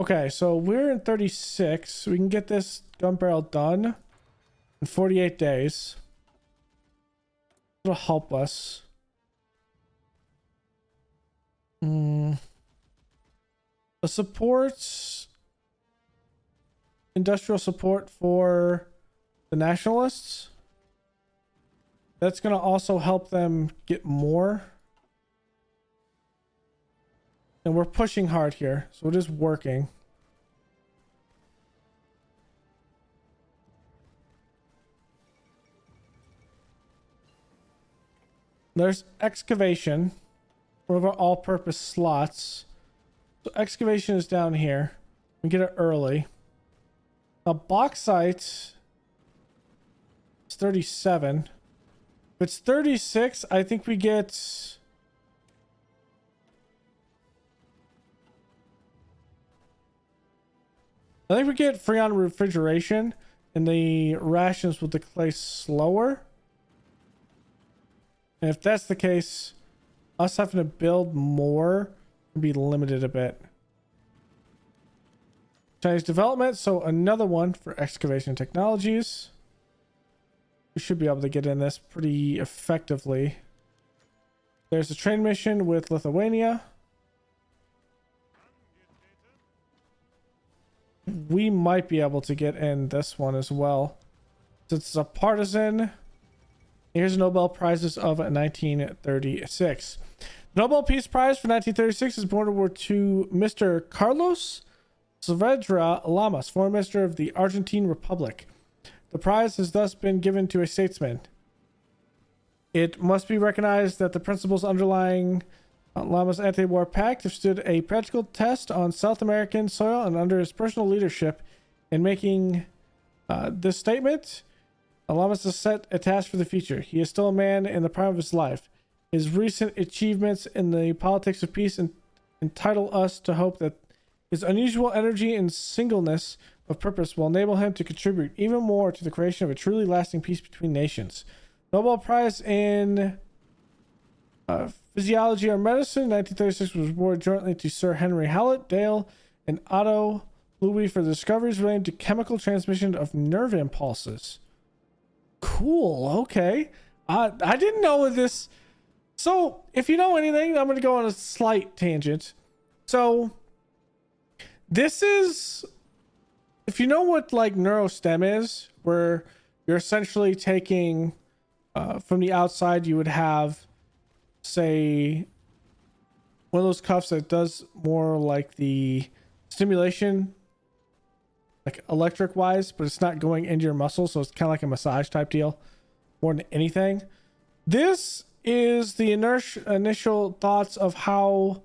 Okay, so we're in 36. We can get this gun barrel done in 48 days. It'll help us. The supports, industrial support for the nationalists. That's going to also help them get more. And we're pushing hard here, so it is working. There's excavation. One of our all-purpose slots. So excavation is down here. We get it early. Now bauxite is 37. If it's 36, I think we get... I think we get Freon refrigeration, and the rations will decay slower. And if that's the case, us having to build more will be limited a bit. Chinese development, so another one for excavation technologies. We should be able to get in this pretty effectively. There's a train mission with Lithuania. We might be able to get in this one as well. Since it's a partisan. Here's Nobel Prizes of 1936. The Nobel Peace Prize for 1936 is World War II Mr. Carlos Saavedra Lamas, former minister of the Argentine Republic. The prize has thus been given to a statesman. It must be recognized that the principles underlying Lamas' anti-war pact have stood a practical test on South American soil, and under his personal leadership in making this statement, Lamas has set a task for the future. He is still a man in the prime of his life. His recent achievements in the politics of peace entitle us to hope that his unusual energy and singleness of purpose will enable him to contribute even more to the creation of a truly lasting peace between nations. Nobel Prize in Physiology or Medicine in 1936 was awarded jointly to Sir Henry Hallett Dale and Otto Louis for the discoveries related to chemical transmission of nerve impulses. Cool. Okay. I didn't know this. So if you know anything, I'm going to go on a slight tangent. So this is, if you know what like neurostem is, where you're essentially taking from the outside, you would have say, one of those cuffs that does more like the stimulation, like electric wise, but it's not going into your muscles, so it's kind of like a massage type deal more than anything. This is the initial thoughts of how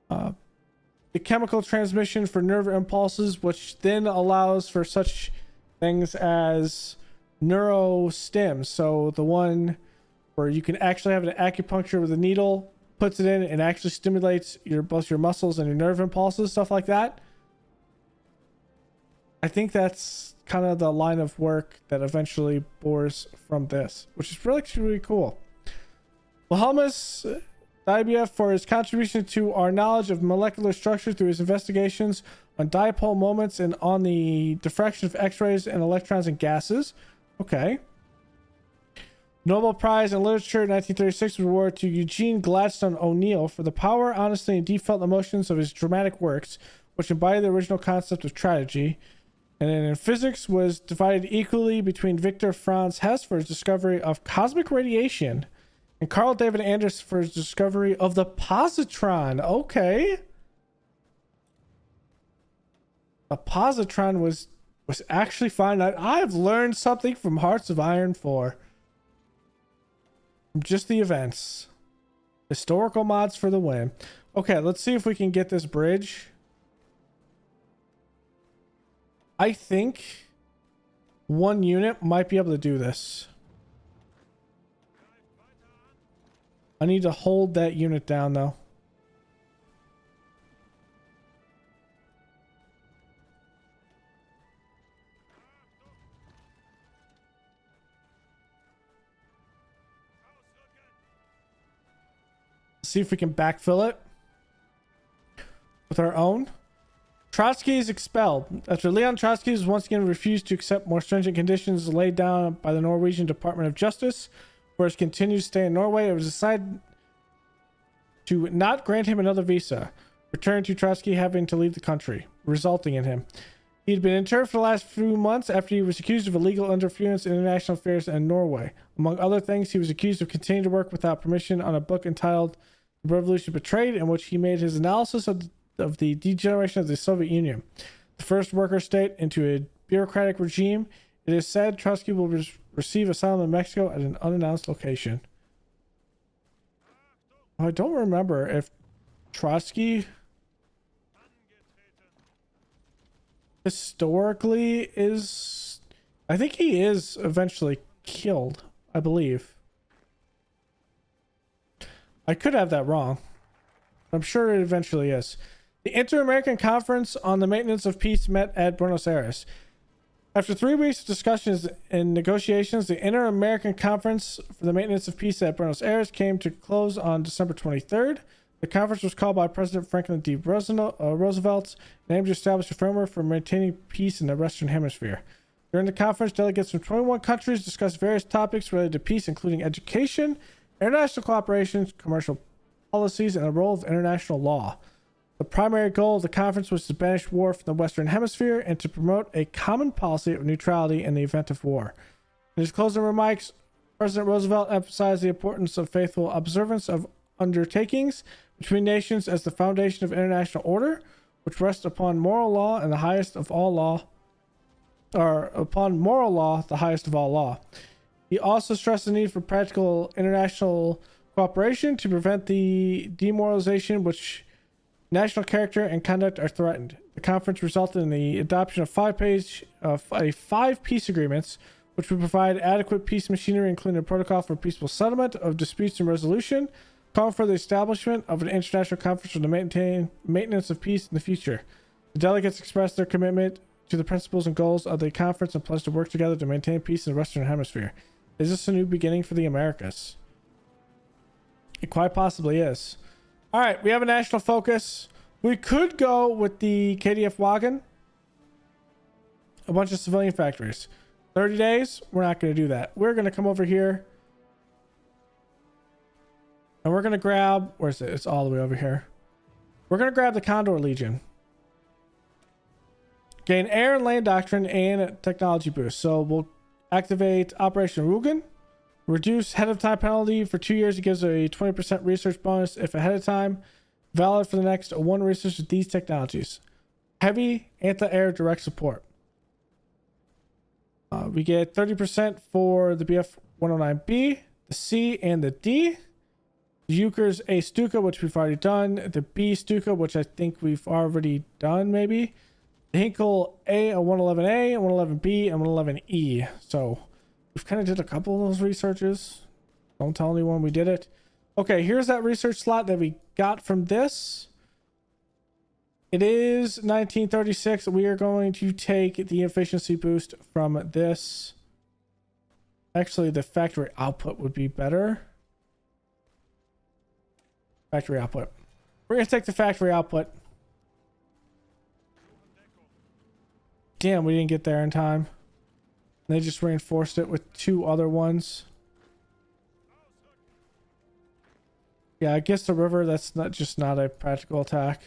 the chemical transmission for nerve impulses, which then allows for such things as neurostims. So the one where you can actually have an acupuncture with a needle, puts it in and actually stimulates both your muscles and your nerve impulses, stuff like that. I think that's kind of the line of work that eventually bores from this, which is really cool. Wilhelmus Dibieff for his contribution to our knowledge of molecular structure through his investigations on dipole moments and on the diffraction of X-rays and electrons and gases. Okay. Nobel Prize in Literature in 1936 was awarded to Eugene Gladstone O'Neill for the power, honesty, and deep felt emotions of his dramatic works, which embody the original concept of tragedy. And then in physics was divided equally between Victor Franz Hess for his discovery of cosmic radiation and Carl David Anders for his discovery of the positron. Okay. A positron was actually fine. I've learned something from Hearts of Iron 4. From just the events. Historical mods for the win. Okay, let's see if we can get this bridge. I think one unit might be able to do this. I need to hold that unit down though. See if we can backfill it with our own. Trotsky is expelled. After Leon Trotsky was once again refused to accept more stringent conditions laid down by the Norwegian Department of Justice for his continued stay in Norway, it was decided to not grant him another visa, returning to Trotsky having to leave the country, resulting in him. He had been interned for the last few months after he was accused of illegal interference in international affairs in Norway. Among other things, he was accused of continuing to work without permission on a book entitled The Revolution Betrayed, in which he made his analysis of the degeneration of the Soviet Union, the first worker state, into a bureaucratic regime. It is said Trotsky will receive asylum in Mexico at an unannounced location. I don't remember if Trotsky historically is... I think he is eventually killed, I believe. I could have that wrong. I'm sure it eventually is. The Inter-American Conference on the Maintenance of Peace met at Buenos Aires. After 3 weeks of discussions and negotiations, the Inter-American Conference for the Maintenance of Peace at Buenos Aires came to close on December 23rd. The conference was called by President Franklin D. Roosevelt and aimed to establish a framework for maintaining peace in the Western Hemisphere. During the conference, delegates from 21 countries discussed various topics related to peace, including education, international cooperation, commercial policies, and the role of international law. The primary goal of the conference was to banish war from the Western Hemisphere and to promote a common policy of neutrality in the event of war. In his closing remarks, President Roosevelt emphasized the importance of faithful observance of undertakings between nations as the foundation of international order, which rests upon moral law and the highest of all law, or upon moral law, the highest of all law. He also stressed the need for practical international cooperation to prevent the demoralization which national character and conduct are threatened. The conference resulted in the adoption of 5 peace agreements, which would provide adequate peace machinery, including a protocol for peaceful settlement of disputes and resolution, calling for the establishment of an international conference for the maintenance of peace in the future. The delegates expressed their commitment to the principles and goals of the conference and pledged to work together to maintain peace in the Western Hemisphere. Is this a new beginning for the Americas? It quite possibly is. All right, we have a national focus. We could go with the KDF wagon. A bunch of civilian factories. 30 days, we're not going to do that. We're going to come over here. And we're going to grab... Where's it? It's all the way over here. We're going to grab the Condor Legion. Gain air and land doctrine and technology boost. So we'll activate Operation Rugen. Reduce head of time penalty for 2 years. It gives a 20% research bonus if ahead of time. Valid for the next one research with these technologies. Heavy anti-air direct support. We get 30% for the BF-109B, the C, and the D. The Euchre's A Stuka, which we've already done. The B Stuka, which I think we've already done, maybe. The Hinkle A, a 111A, a 111B, and 111E. So we've kind of did a couple of those researches. Don't tell anyone we did it. Okay, here's that research slot that we got from this. It is 1936. We are going to take the efficiency boost from this. Actually, the factory output would be better. Factory output. We're going to take the factory output. Damn, we didn't get there in time. They just reinforced it with 2 other ones. Yeah, I guess the river, that's not a practical attack.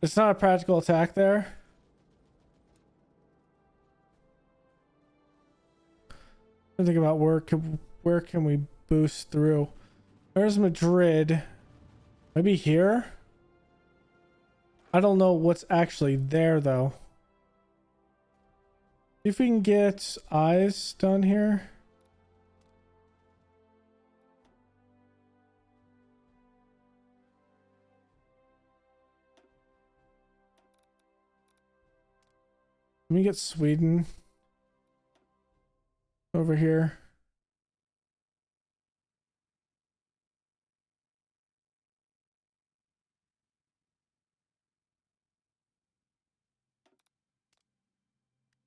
It's not a practical attack there. I think about where can we boost through. There's Madrid. Maybe here? I don't know what's actually there though. See if we can get eyes done here. Let me get Sweden over here.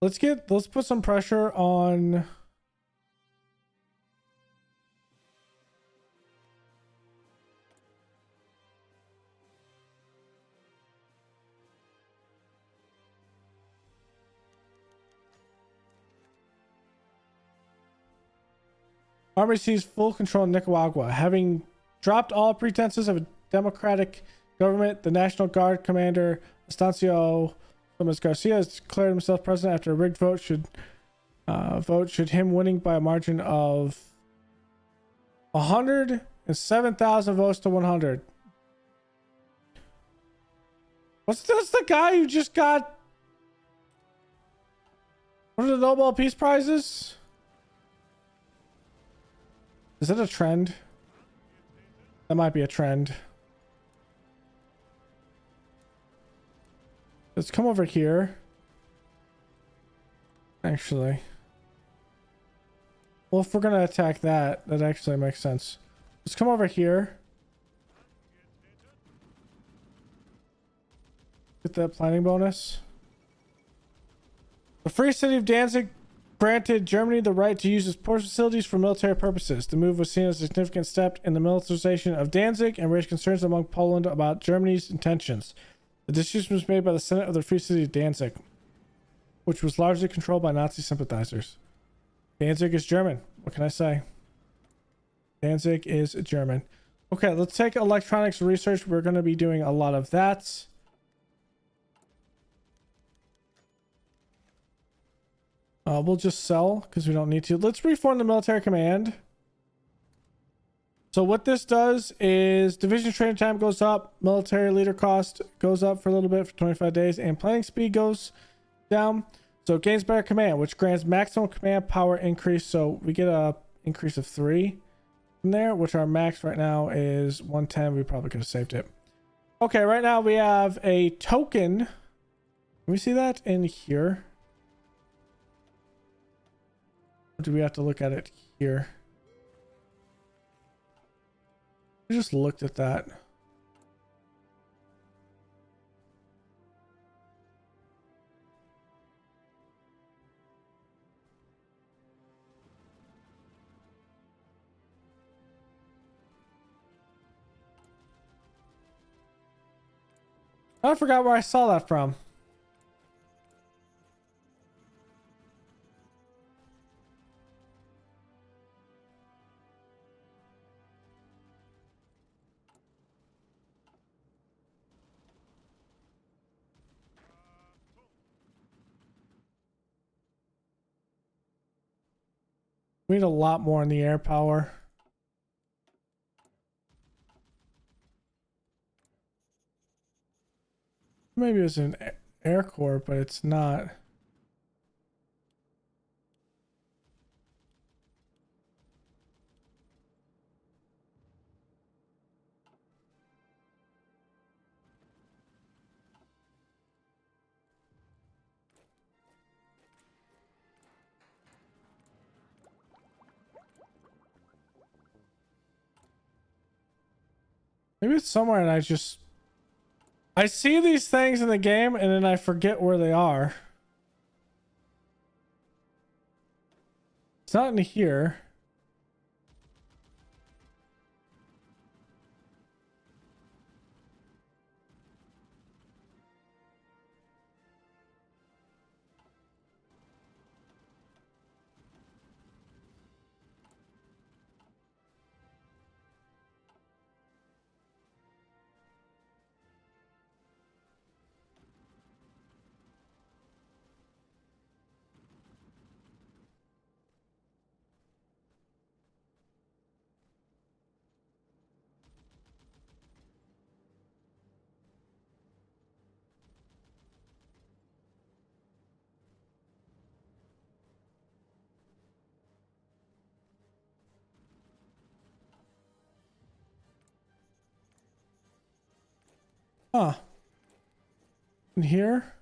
Let's put some pressure on Army sees full control in Nicaragua. Having dropped all pretenses of a democratic government, the National Guard commander Estacio Thomas Garcia has declared himself president after a rigged vote. Should him winning by a margin of 107,000 votes to 100. What's this? The guy who just got one of the Nobel Peace Prizes? Is it a trend? That might be a trend. Let's come over here. Actually. Well, if we're going to attack that, that actually makes sense. Let's come over here. Get that planning bonus. The Free City of Danzig granted Germany the right to use its port facilities for military purposes. The move was seen as a significant step in the militarization of Danzig and raised concerns among Poland about Germany's intentions. The decision was made by the Senate of the Free City of Danzig, which was largely controlled by Nazi sympathizers. Danzig is German. What can I say? Danzig is German. Okay, let's take electronics research. We're going to be doing a lot of that. We'll just sell because we don't need to. Let's reform the military command. So what this does is division training time goes up, military leader cost goes up for a little bit for 25 days, and planning speed goes down. So it gains better command, which grants maximum command power increase. So we get a increase of 3 from there, which our max right now is 110. We probably could have saved it. Okay, right now we have a token. Can we see that in here? Or do we have to look at it here? I just looked at that. I forgot where I saw that from. We need a lot more in the air power. Maybe it's an air core, but it's not. Maybe it's somewhere and I see these things in the game and then I forget where they are. It's not in here. Huh. In here?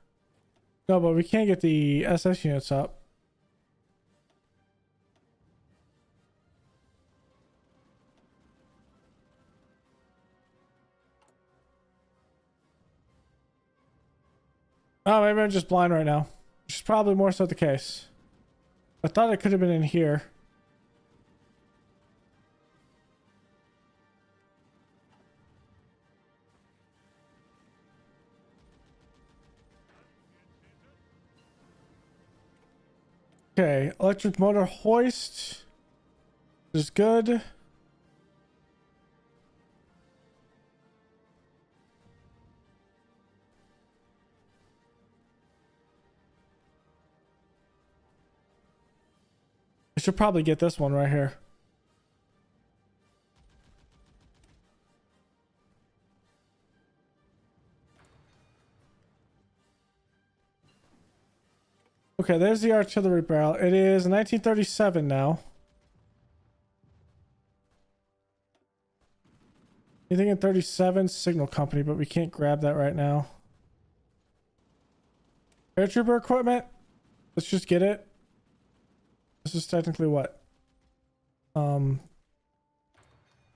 No, but we can't get the SS units up. Oh, maybe I'm just blind right now. Which is probably more so the case. I thought it could have been in here. Okay, electric motor hoist is good. I should probably get this one right here. Okay, there's the artillery barrel. It is 1937 now. Anything in 37? Signal company, but we can't grab that right now. Paratrooper equipment. Let's just get it. This is technically what?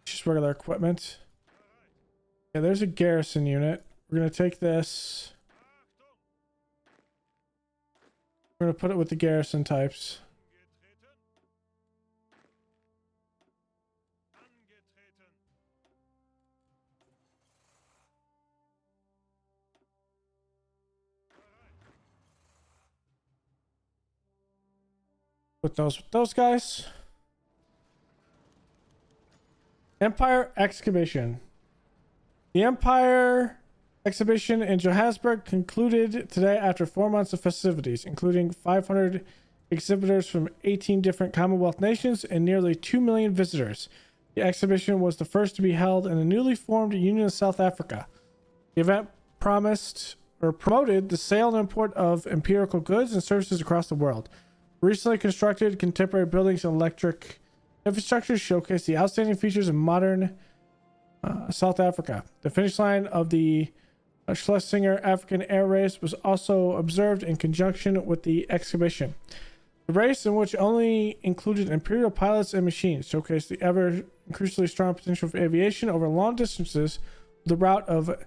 Just regular equipment. Yeah, there's a garrison unit. We're gonna take this. We're gonna put it with the garrison types. Put those with those guys. Empire exhibition. The Empire exhibition in Johannesburg concluded today after 4 months of festivities, including 500 exhibitors from 18 different Commonwealth nations and nearly 2 million visitors. The exhibition was the first to be held in the newly formed Union of South Africa. The event promoted the sale and import of empirical goods and services across the world. Recently constructed contemporary buildings and electric infrastructure showcase the outstanding features of modern South Africa. The finish line of the Schlesinger African Air Race was also observed in conjunction with the exhibition. The race, in which only included imperial pilots and machines, showcased the ever increasingly strong potential for aviation over long distances, with a route of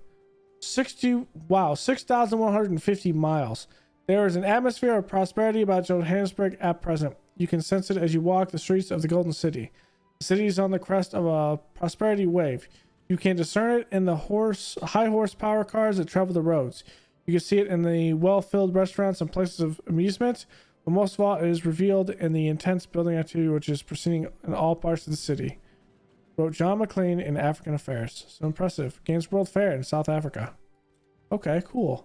6,150 miles. There is an atmosphere of prosperity about Johannesburg at present. You can sense it as you walk the streets of the Golden City. The city is on the crest of a prosperity wave. You can discern it in the high horsepower cars that travel the roads. You can see it in the well-filled restaurants and places of amusement. But most of all, it is revealed in the intense building activity which is proceeding in all parts of the city. Wrote John McLean in African Affairs. So impressive. Games World Fair in South Africa. Okay, cool.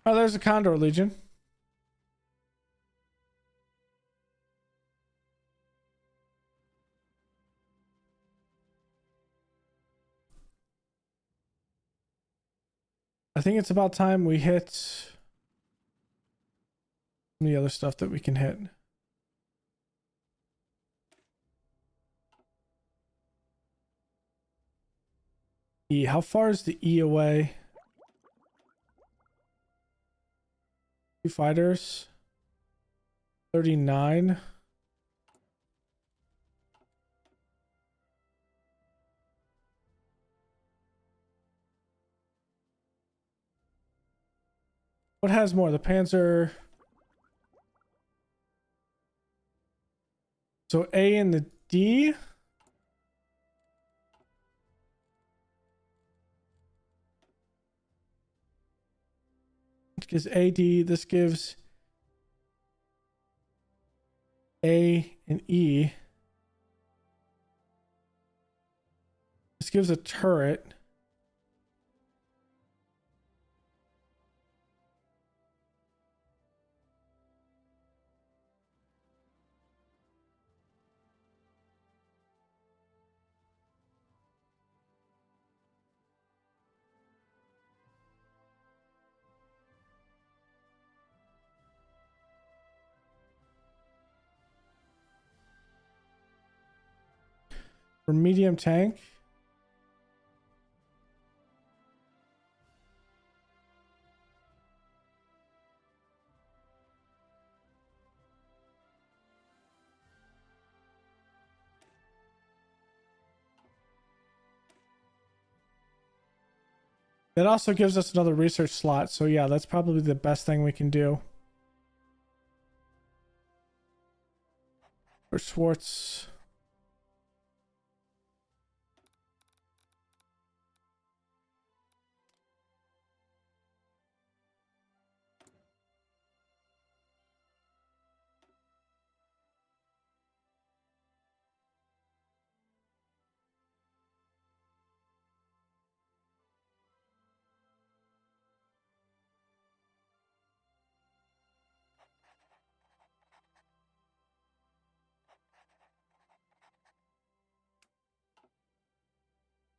Oh, there's a Condor Legion. I think it's about time we hit some of the other stuff that we can hit. E, how far is the E away? 2 fighters. 39. What has more? The Panzer. So A and the D. It gives AD. This gives A and E. This gives a turret. For medium tank. That also gives us another research slot. So yeah, that's probably the best thing we can do. For Schwartz.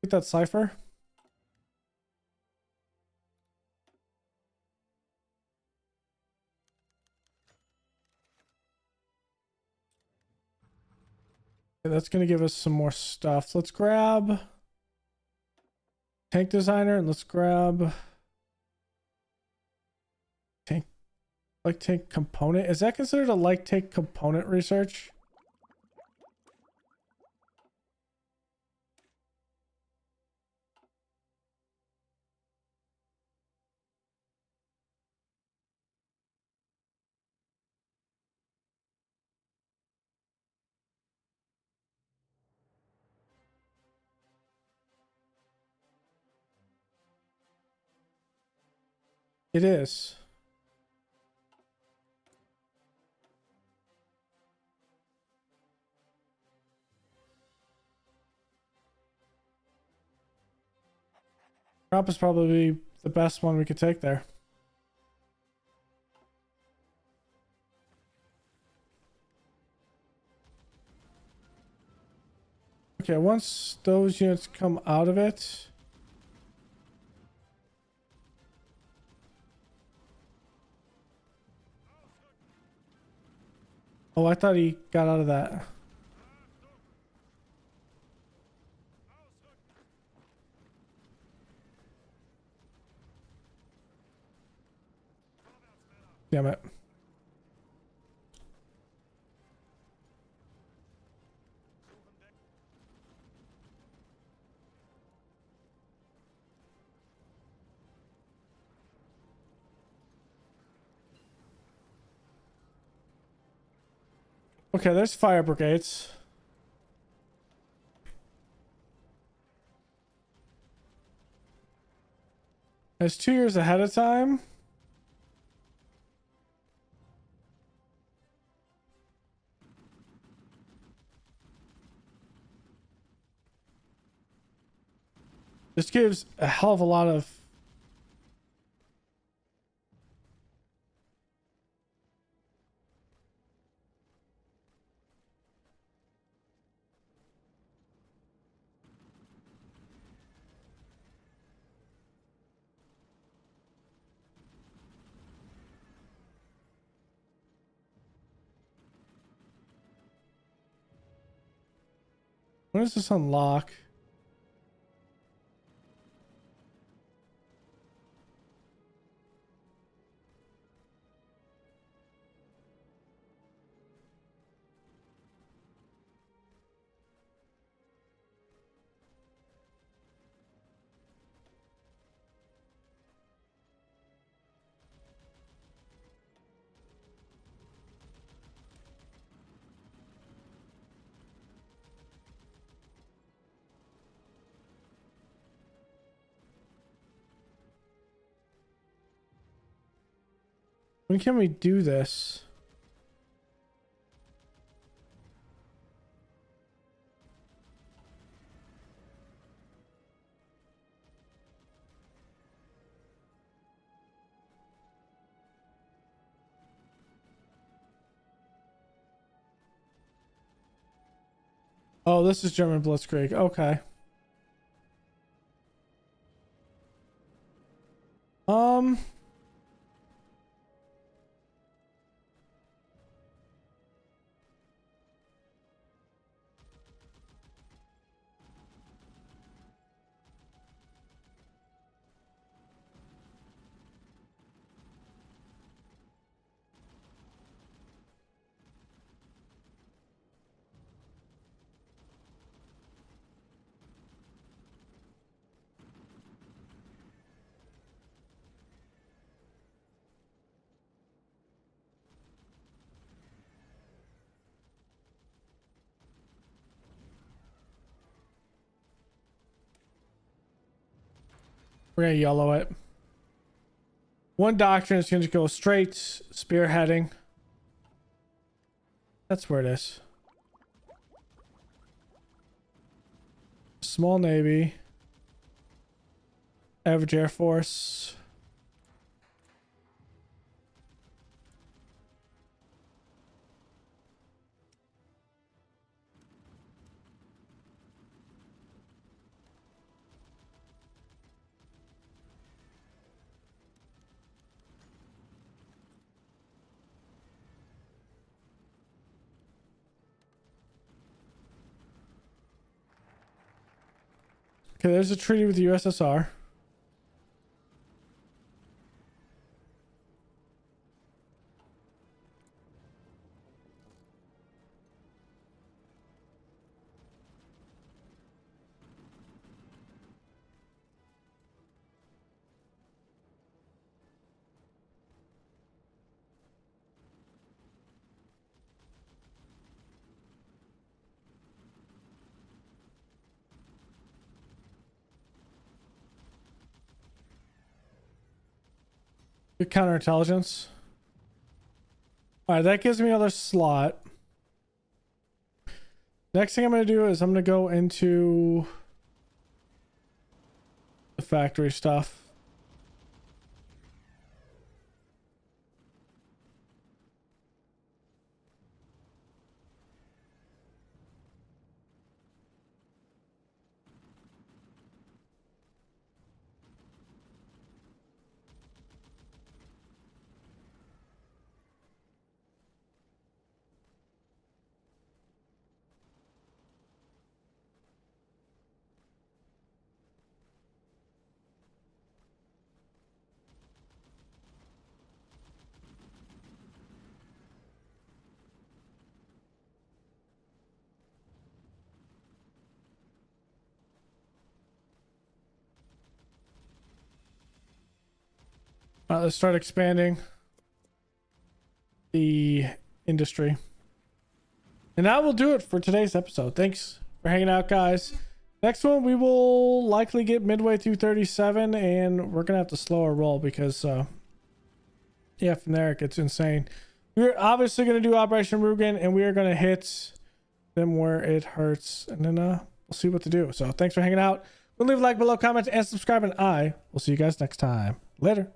Get that cipher. Okay, that's going to give us some more stuff. Let's grab tank designer and let's grab tank like tank component. Is that considered a like tank component research? It is. Crop is probably the best one we could take there. Okay, once those units come out of it. Oh, I thought he got out of that. Damn it. Okay, there's fire brigades. It's 2 years ahead of time. This gives a hell of a lot of When does this unlock? When can we do this? Oh, this is German Blitzkrieg. Okay. Um. We're gonna yellow it. One doctrine is gonna go straight spearheading. That's where it is. Small Navy. Average Air Force. Okay, there's a treaty with the USSR. Good counterintelligence. All right, that gives me another slot. Next thing I'm going to do is I'm going to go into the factory stuff. All right, let's start expanding the industry. And that will do it for today's episode. Thanks for hanging out, guys. Next one, we will likely get midway through 37, and we're going to have to slow our roll because, yeah, from there it gets insane. We're obviously going to do Operation Rugen, and we are going to hit them where it hurts, and then we'll see what to do. So thanks for hanging out. We'll leave a like below, comment, and subscribe, and I will see you guys next time. Later.